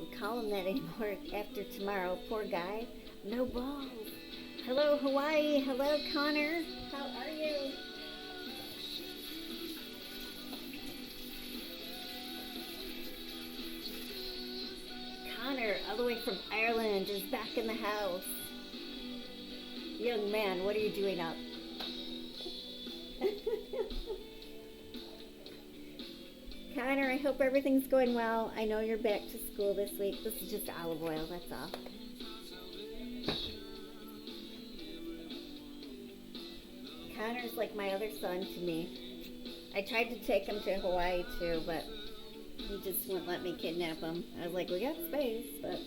we call him that anymore after tomorrow. Poor guy. No balls. Hello, Hawaii. Hello, Connor. How are you? Connor, all the way from Ireland, is back in the house. Young man, what are you doing up? Connor, I hope everything's going well. I know you're back to school this week. This is just olive oil, that's all. Connor's like my other son to me. I tried to take him to Hawaii too, but he just wouldn't let me kidnap him. I was like, we got space, but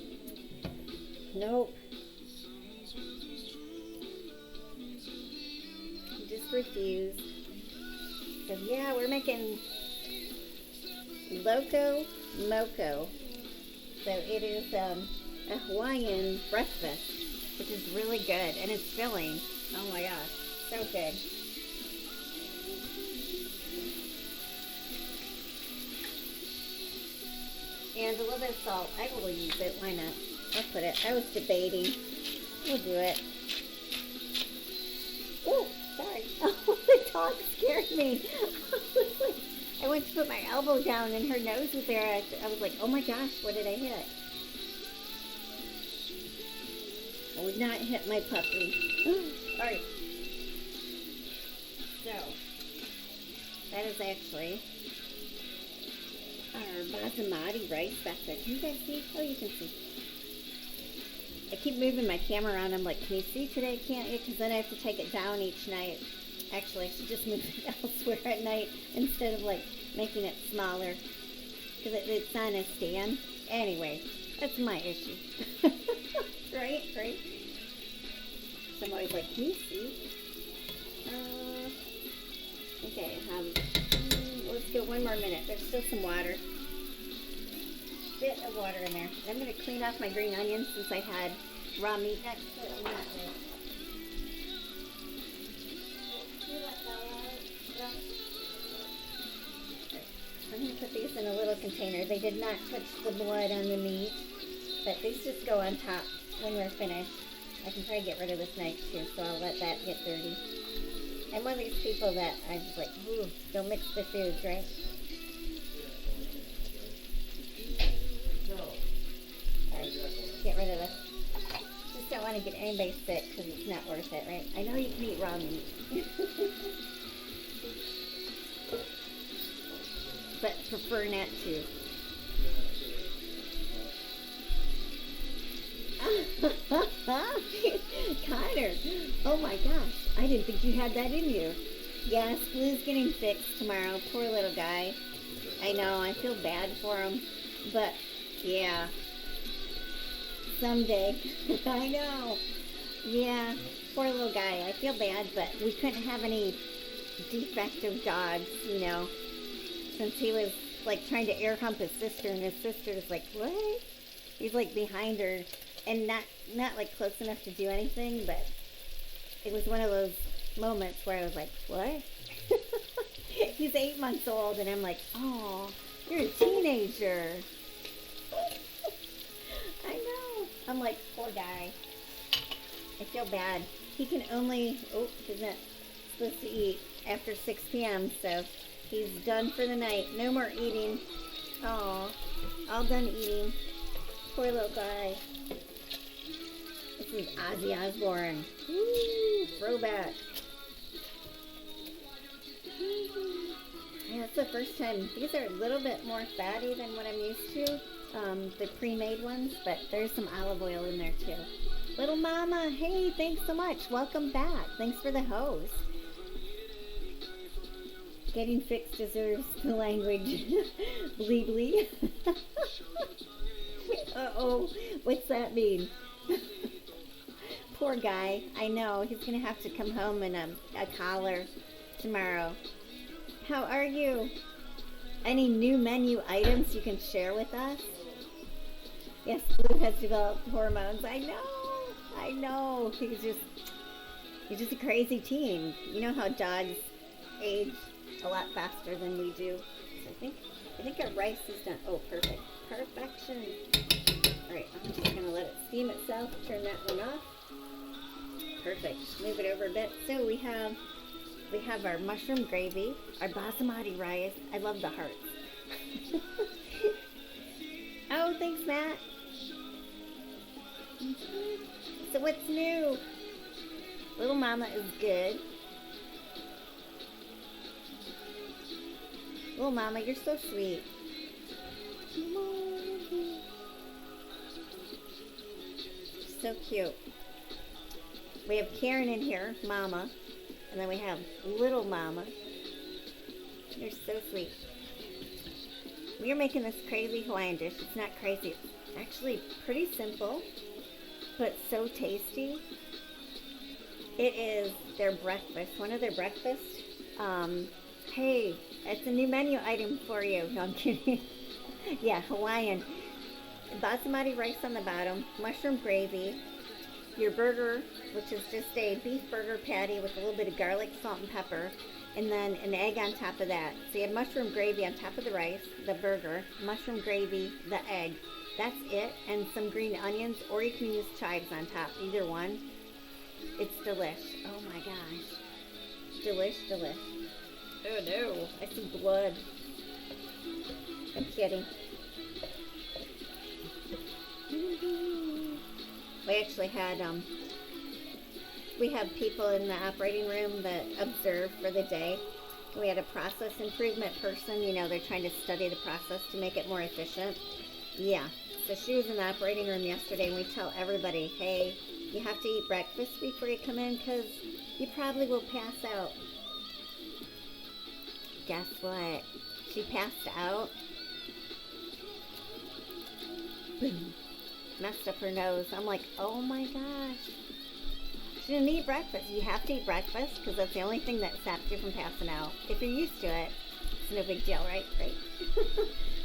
nope. He just refused. So yeah, we're making Loco Moco. So it is a Hawaiian breakfast, which is really good, and it's filling. Oh my gosh, so good. And a little bit of salt. I will use it. Why not? I'll put it. I was debating. We'll do it. Oh, sorry. Oh, the dog scared me. I went to put my elbow down and her nose was there. I was like, oh my gosh, what did I hit? I would not hit my puppy. Alright. So, that is actually our basmati rice back there. Can you guys see? Oh, you can see. I keep moving my camera around. I'm like, can you see today? Can't you? Because then I have to take it down each night. Actually, I should just move it elsewhere at night instead of like making it smaller. Because it's on a stand. Anyway, that's my issue. Right? Right? So I'm always like, can you see? Okay, let's go 1 more minute. There's still some water. Bit of water in there. I'm going to clean off my green onions since I had raw meat next to it. I'm going to put these in a little container. They did not touch the blood on the meat, but these just go on top when we're finished. I can probably get rid of this knife too, so I'll let that get dirty. I'm one of these people that I'm just like, ooh, don't mix the foods, right? Alright, get rid of this. Just don't want to get anybody sick because it's not worth it, right? I know you can eat raw meat. But prefer not to. Connor, oh my gosh, I didn't think you had that in you. Yes, Blue's getting fixed tomorrow. Poor little guy. I know, I feel bad for him. But, yeah. Someday. I know. Yeah, poor little guy. I feel bad, but we couldn't have any defective dogs, you know. Since he was, like, trying to air hump his sister, and his sister's like, what? He's, like, behind her. And not like close enough to do anything, but it was one of those moments where I was like, what? He's 8 months old, and I'm like, oh, you're a teenager. I know. I'm like, poor guy. I feel bad. He can only, he's not supposed to eat after 6 p.m., so he's done for the night. No more eating. Oh, all done eating. Poor little guy. This is Ozzy Osbourne. Woo, throwback. Yeah, it's the first time. These are a little bit more fatty than what I'm used to. The pre-made ones, but there's some olive oil in there too. Little Mama, hey, thanks so much. Welcome back. Thanks for the hose. Getting fixed deserves the language. Blee blee. Uh-oh, what's that mean? Poor guy. I know. He's going to have to come home in a collar tomorrow. How are you? Any new menu items you can share with us? Yes, Blue has developed hormones. I know. I know. He's just a crazy teen. You know how dogs age a lot faster than we do. So I think our rice is done. Oh, perfect. Perfection. Alright, I'm just going to let it steam itself. Turn that one off. Perfect. Move it over a bit. So we have our mushroom gravy, our basmati rice. I love the hearts. Oh, thanks, Matt. So what's new? Little Mama is good. Little Mama, you're so sweet. So cute. We have Karen in here, Mama. And then we have Little Mama. You're so sweet. We are making this crazy Hawaiian dish. It's not crazy. It's actually pretty simple, but so tasty. It is their breakfast. One of their breakfasts. Hey, it's a new menu item for you. No, I'm kidding. Yeah, Hawaiian. Basmati rice on the bottom, mushroom gravy, your burger, which is just a beef burger patty with a little bit of garlic, salt, and pepper, and then an egg on top of that. So you have mushroom gravy on top of the rice, the burger, mushroom gravy, the egg. That's it, and some green onions, or you can use chives on top, either one. It's delish. Oh my gosh. Delish, delish. Oh no, I see blood. I'm kidding. We actually had, we have people in the operating room that observe for the day. We had a process improvement person, you know, they're trying to study the process to make it more efficient. Yeah, so she was in the operating room yesterday, and we tell everybody, hey, you have to eat breakfast before you come in because you probably will pass out. Guess what? She passed out. Messed up her nose. I'm like, oh my gosh. She didn't eat breakfast. You have to eat breakfast because that's the only thing that stops you from passing out. If you're used to it, it's no big deal, right? Right?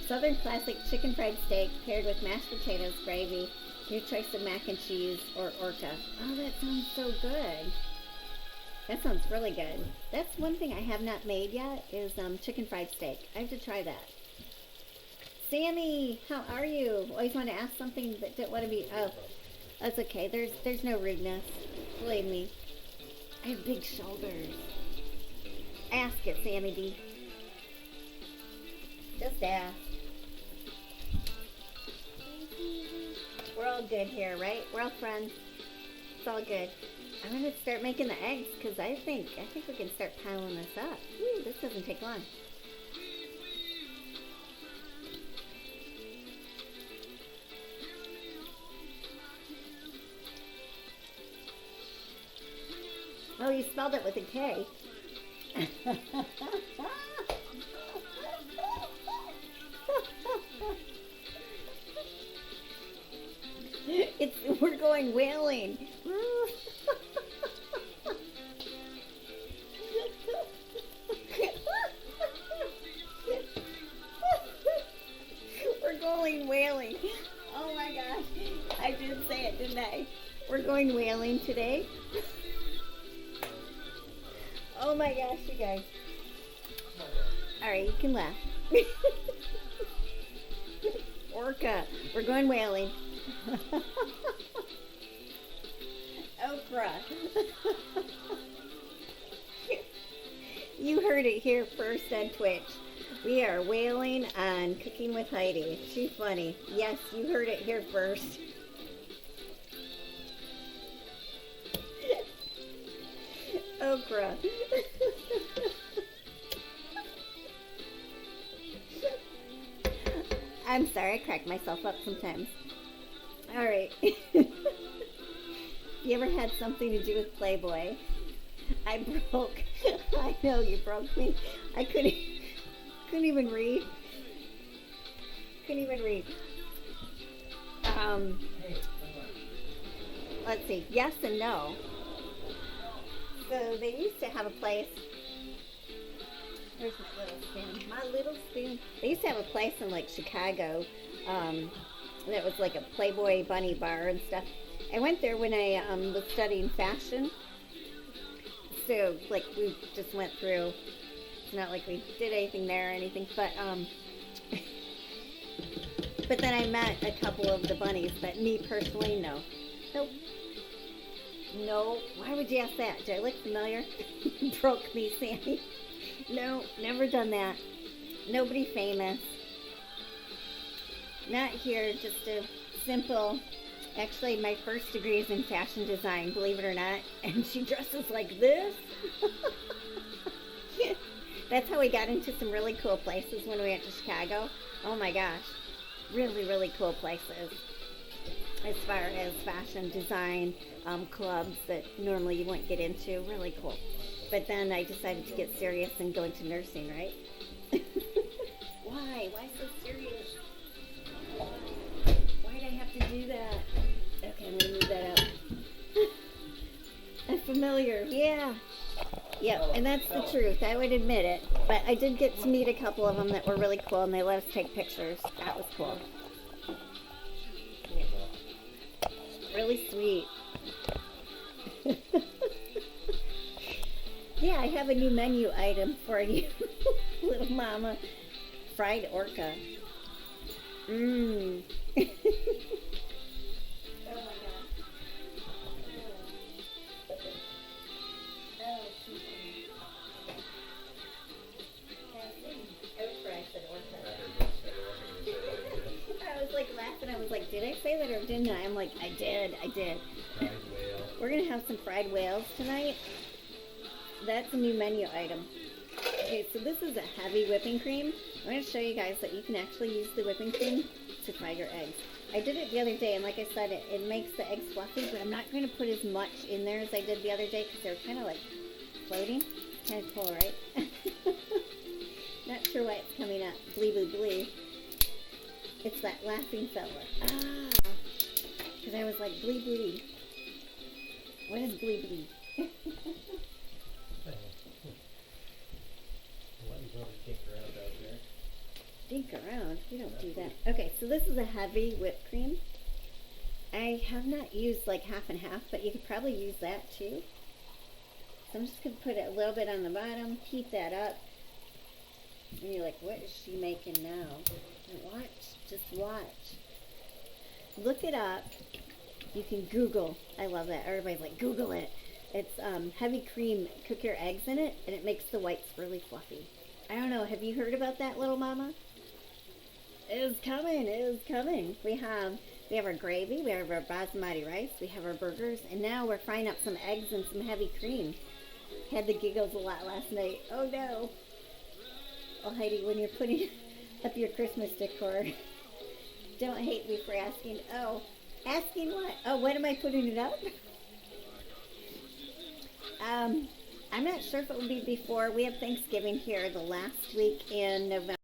Southern classic chicken fried steak paired with mashed potatoes, gravy, your choice of mac and cheese or orca. Oh, that sounds so good. That sounds really good. That's one thing I have not made yet is chicken fried steak. I have to try that. Sammy, how are you? Always want to ask something that didn't want to be. Oh, that's okay. There's no rudeness. Believe me. I have big shoulders. Ask it, Sammy D. Just ask. We're all good here, right? We're all friends. It's all good. I'm gonna start making the eggs because I think we can start piling this up. Ooh, this doesn't take long. Oh, you spelled it with a K. We're going whaling. We're going whaling. Oh my gosh. I did say it, didn't I? We're going whaling today. Oh my gosh, you guys. Alright, you can laugh. Orca. We're going whaling. Okra. You heard it here first on Twitch. We are whaling on Cooking with Heidi. She's funny. Yes, you heard it here first. Okra. I'm sorry, I crack myself up sometimes. Alright. You ever had something to do with Playboy? I broke. I know you broke me. I couldn't even read. Couldn't even read. Let's see. Yes and no. So they used to have a place. Where's my little spoon? My little spoon. They used to have a place in like Chicago that was like a Playboy bunny bar and stuff. I went there when I was studying fashion. So like we just went through. It's not like we did anything there or anything, but But then I met a couple of the bunnies, but me personally, no. Nope. No. Why would you ask that? Do I look familiar? Broke me, Sammy. No, never done that. Nobody famous. Not here, just a simple. Actually, my first degree is in fashion design, believe it or not. And she dresses like this. That's how we got into some really cool places when we went to Chicago. Oh my gosh. Really, really cool places. As far as fashion design clubs that normally you wouldn't get into. Really cool. But then I decided to get serious and go into nursing, right? Why? Why so serious? Why'd I have to do that? Okay, I'm gonna move that up. I'm familiar, yeah. Yep, and that's the truth. I would admit it. But I did get to meet a couple of them that were really cool, and they let us take pictures. That was cool. Yeah. Really sweet. Yeah, I have a new menu item for you, little mama. Fried orca. Mmm. Oh my god. Oh, too funny. I was like laughing. I was like, did I say that or didn't I? I'm like, I did. Fried whale. We're going to have some fried whales tonight. That's a new menu item. Okay, so this is a heavy whipping cream. I'm going to show you guys that you can actually use the whipping cream to fry your eggs. I did it the other day, and like I said, it makes the eggs fluffy, but I'm not going to put as much in there as I did the other day because they're kind of like floating. Kind of cool, right? Not sure why it's coming up. Blee, blee, blee. It's that laughing fella. Ah! Because I was like, blee, blee. What is blee, blee? Dink around? We don't do that. Okay, so this is a heavy whipped cream. I have not used like half and half, but you could probably use that too. So I'm just going to put a little bit on the bottom, heat that up. And you're like, what is she making now? Watch. Just watch. Look it up. You can Google. I love that. Everybody's like, Google it. It's heavy cream. Cook your eggs in it, and it makes the whites really fluffy. I don't know. Have you heard about that, little mama? It is coming. It is coming. We have our gravy. We have our basmati rice. We have our burgers. And now we're frying up some eggs and some heavy cream. Had the giggles a lot last night. Oh, no. Oh, Heidi, when you're putting up your Christmas decor, don't hate me for asking. Oh, asking what? Oh, when am I putting it up? I'm not sure if it will be before. We have Thanksgiving here the last week in November.